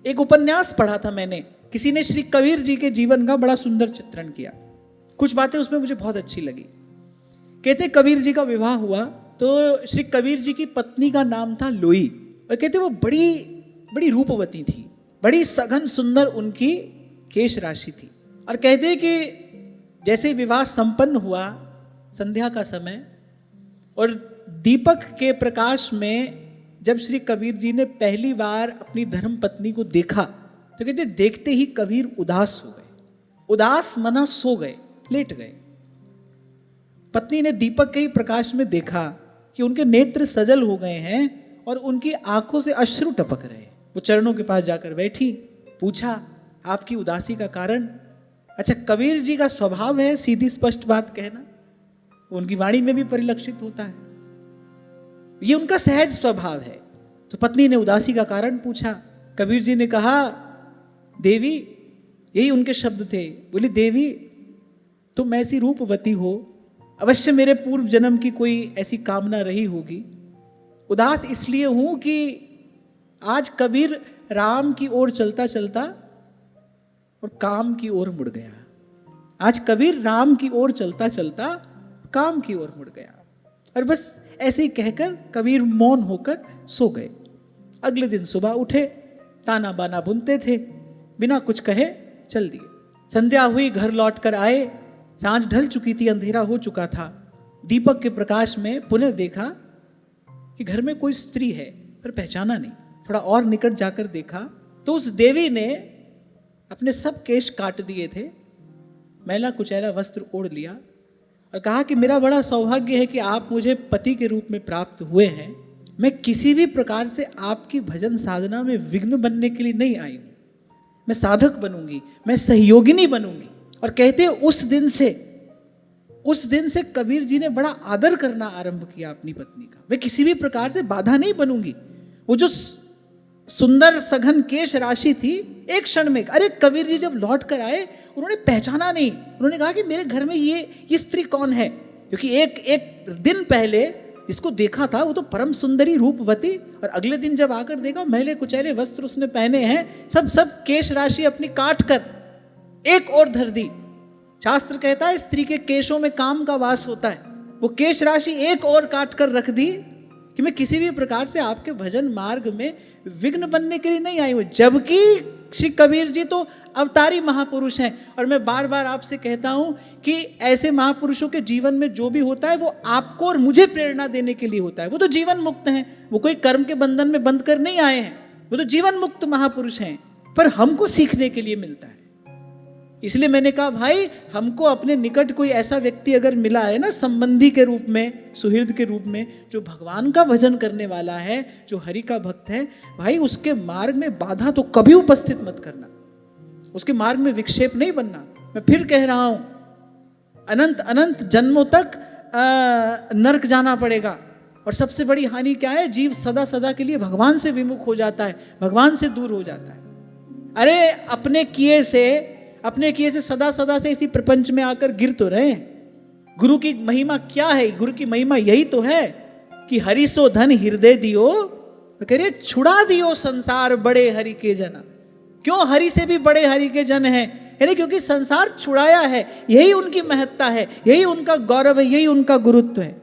एक उपन्यास पढ़ा था मैंने, किसी ने श्री कबीर जी के जीवन का बड़ा सुंदर चित्रण किया। कुछ बातें उसमें मुझे बहुत अच्छी लगी। कहते कबीर जी का विवाह हुआ तो श्री कबीर जी की पत्नी का नाम था लोई, और कहते वो बड़ी बड़ी रूपवती थी, बड़ी सघन सुंदर उनकी केश राशि थी। और कहते कि जैसे विवाह संपन्न हुआ, संध्या का समय, और दीपक के प्रकाश में जब श्री कबीर जी ने पहली बार अपनी धर्म पत्नी को देखा तो कहते देखते ही कबीर उदास हो गए, उदास मना सो गए, लेट गए। पत्नी ने दीपक के ही प्रकाश में देखा कि उनके नेत्र सजल हो गए हैं और उनकी आंखों से अश्रु टपक रहे। वो चरणों के पास जाकर बैठी, पूछा आपकी उदासी का कारण। अच्छा, कबीर जी का स्वभाव है सीधी स्पष्ट बात कहना, उनकी वाणी में भी परिलक्षित होता है, ये उनका सहज स्वभाव है। तो पत्नी ने उदासी का कारण पूछा। कबीर जी ने कहा देवी, यही उनके शब्द थे, बोली देवी तुम ऐसी रूपवती हो, अवश्य मेरे पूर्व जन्म की कोई ऐसी कामना रही होगी। उदास इसलिए हूं कि आज कबीर राम की ओर चलता चलता और काम की ओर मुड़ गया। आज कबीर राम की ओर चलता चलता काम की ओर मुड़ गया। और बस ऐसे ही कहकर कबीर मौन होकर सो गए। अगले दिन सुबह उठे, ताना बाना बुनते थे, बिना कुछ कहे चल दिए। संध्या हुई, घर लौट कर आए, सांझ ढल चुकी थी, अंधेरा हो चुका था। दीपक के प्रकाश में पुनः देखा कि घर में कोई स्त्री है, पर पहचाना नहीं। थोड़ा और निकट जाकर देखा तो उस देवी ने अपने सब केश काट दिए थे, मैला कुचैला वस्त्र ओढ़ लिया और कहा कि मेरा बड़ा सौभाग्य है कि आप मुझे पति के रूप में प्राप्त हुए हैं। मैं किसी भी प्रकार से आपकी भजन साधना में विघ्न बनने के लिए नहीं आई हूं, मैं साधक बनूंगी, मैं सहयोगिनी बनूंगी। और कहते उस दिन से कबीर जी ने बड़ा आदर करना आरंभ किया अपनी पत्नी का। मैं किसी भी प्रकार से बाधा नहीं बनूंगी। वो जो सुंदर सघन केश राशि थी, एक क्षण में, अरे कबीर जी जब लौट कर आए उन्होंने पहचाना नहीं। उन्होंने कहा कि मेरे घर में ये स्त्री कौन है, क्योंकि एक दिन पहले इसको देखा था वो तो परम सुंदरी रूपवती, और अगले दिन जब आकर देखा मैले कुचैले वस्त्र उसने पहने हैं, सब केश राशि अपनी काट कर एक और धर दी। शास्त्र कहता है स्त्री के केशों में काम का वास होता है, वो केश राशि एक और काट कर रख दी कि मैं किसी भी प्रकार से आपके भजन मार्ग में विघ्न बनने के लिए नहीं आई हूं। जबकि श्री कबीर जी तो अवतारी महापुरुष हैं, और मैं बार बार आपसे कहता हूं कि ऐसे महापुरुषों के जीवन में जो भी होता है वो आपको और मुझे प्रेरणा देने के लिए होता है। वो तो जीवन मुक्त हैं, वो कोई कर्म के बंधन में बंध कर नहीं आए हैं, वो तो जीवन मुक्त महापुरुष हैं, पर हमको सीखने के लिए मिलता है। इसलिए मैंने कहा भाई, हमको अपने निकट कोई ऐसा व्यक्ति अगर मिला है ना, संबंधी के रूप में, सुहृद के रूप में, जो भगवान का भजन करने वाला है, जो हरि का भक्त है, भाई उसके मार्ग में बाधा तो कभी उपस्थित मत करना, उसके मार्ग में विक्षेप नहीं बनना। मैं फिर कह रहा हूं, अनंत अनंत जन्मों तक नरक जाना पड़ेगा। और सबसे बड़ी हानि क्या है, जीव सदा सदा के लिए भगवान से विमुख हो जाता है, भगवान से दूर हो जाता है। अरे अपने किए से सदा सदा से इसी प्रपंच में आकर गिर तो रहे। गुरु की महिमा क्या है? गुरु की महिमा यही तो है कि हरि सो धन हृदय दियो, तो कह रहे छुड़ा दियो संसार बड़े हरि के जना। क्यों हरि से भी बड़े हरि के जन हैं? यानी क्योंकि संसार छुड़ाया है, यही उनकी महत्ता है, यही उनका गौरव है, यही उनका गुरुत्व है।